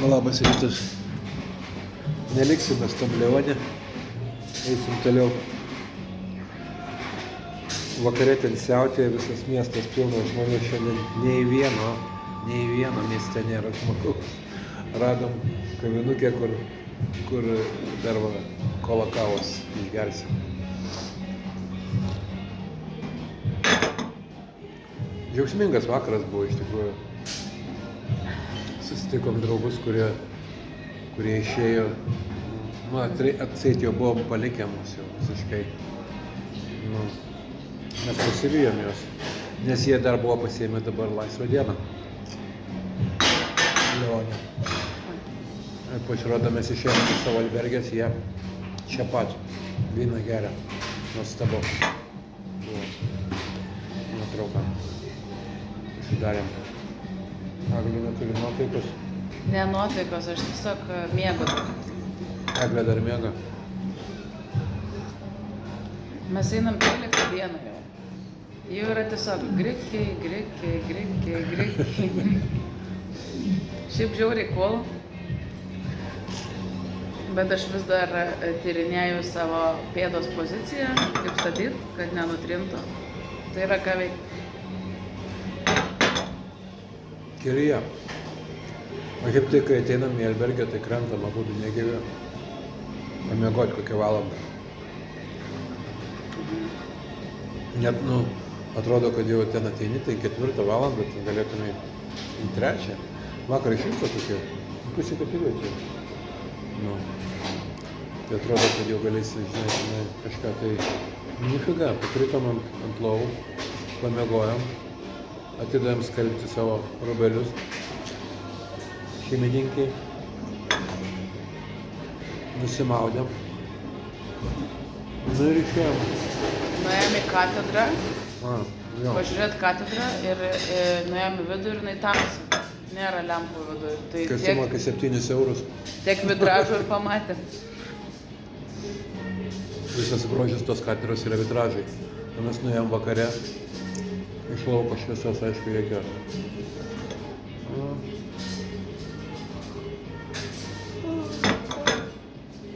Labas rytas. Neliksim mes tam Leone. Eisim toliau. Vakare ten siautėja visas miestas pilnas žmonių. Šiandien nei vieno mieste nėra žmogaus. Radom kavinukę, kur dar kola kavos išgersim. Džiaugsmingas vakaras buvo iš tikrųjų. Susitikom draugus, kurie išėjo, atseit jau buvom palikę mus jau visiškai. Mes pasivijom juos, nes jie dar buvo pasiėmę dabar laisvą dieną. Leone. Pasirodo, mes išėjome iš savo albergės, jie čia pat vyną geria. Nuostabu. Buvo nuotrauka. Pasidarėm. Eglė neturi nuotaikos. Ne nuotaikos, aš tiesiog miegu. Eglė dar miega. Mes einam 13 dieną jau. Jau yra tiesiog grikiai. Šiaip žiauriai cool. Bet aš vis dar tyrinėju savo pėdos poziciją, kaip statyt, kad nenutrintų. Tai yra ką veikti. Kelyje. O kaip tai, kai ateinam į albergę, tai krentam abudu negyvi. Pamiegoti kokią valandą. Net, atrodo, kad jau ten ateini, tai 4 valandą, tai galėtume į 3. Vakar iš viso tokie, pusė 4 čia. Tai atrodo, kad jau galėsi, žinai, kažką tai nifiga. Pakritom ant lovų, pamiegojom. Atidavėm skalbti savo rūbelius šeimininkai, nusimaudėm, ir išėjom. Nuėjom į katedrą, pažiūrėt katedrą ir nuėjom į vidų ir tamsi. Nėra lempų vidų. Tai kas sumoka 7 eurus. Tiek vitražų ir pamatėm. Visas grožis tos katedros yra vitražai. O mes nuėjom vakare. Iš lauko šviesos, aišku, jokios.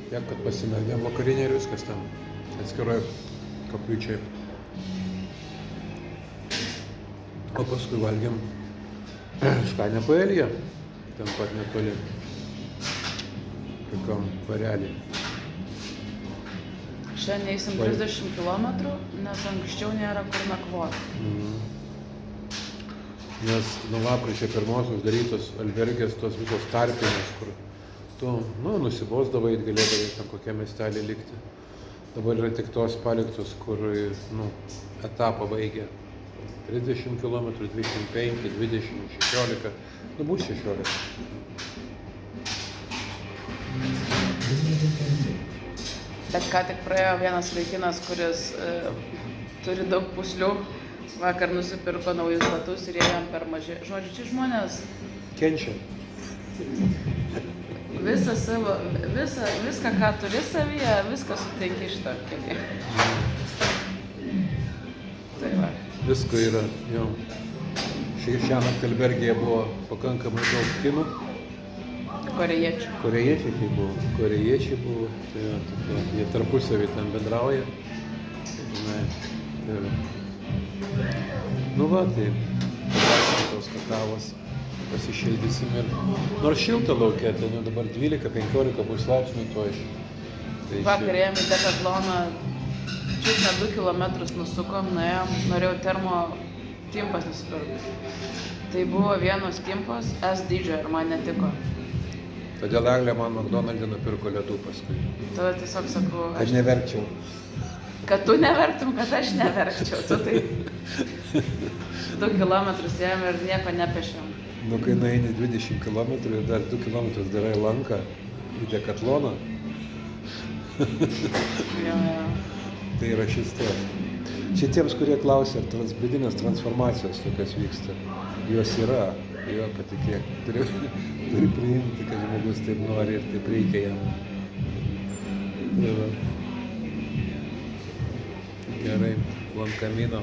Tiek, kad pasimeldėm vakarinę ir viskas tam. Atskiroj koplyčiai. O paskui valgėm skanią paeliją. Ten pat netoli. Tokiam barelį. Šiandien eisim 30 km, nes anksčiau nėra kur nakvoti. Nes nuo lapkričio 1 darytos albergės tos visos tarpinės, kur tu nusibosdavai, galėdavai ten kokią miestelį likti. Dabar yra tik tos paliktos, kur etapą baigia 30 km, 25, 20, 16, bus 16. Bet ką tik praėjo vienas vaikinas, kuris turi daug pūslių. Vakar nusipirko naujus batus ir jie jam per maži. Žodžiu, čia žmonės kenčia. Viską, ką turi savyje, viską sutinki iš to. Tai va. Visko yra, jau. Šiąnakt albergėje buvo pakankamai daug kinų. Korėjiečių. Korėjiečiai buvo. Tai jie tarpusavį ten bendrauja. Tai tos kakavos pasišildysim ir nors šilta laukia, ten dabar 12-15 bus laipsnių tuoj. Vakar ėjom į Dekatloną, čiut ne 2 kilometrus nusukom, nuėjom, norėjau termo timpas nusipirkti. Tai buvo vienos timpos S dydžio ir man netiko. Todėl Eglė man McDonald'e nupirko ledų paskui. Tada tiesiog sakau, kad neverkčiau. Kad tu neverktum, kad aš neverkčiau. Tu tai 2 kilometrus ėjom ir nieko nepešėm. Kai nueini 20 km ir dar 2 km darai lanką į Dekatloną. Tai yra šis tas. Šitiems, kurie klausia, ar vidinės transformacijos tokios vyksta, jos yra. Jo, patikėk, turi priimti, kad žmogus taip nori ir taip reikia jam. Gerai, buon camino.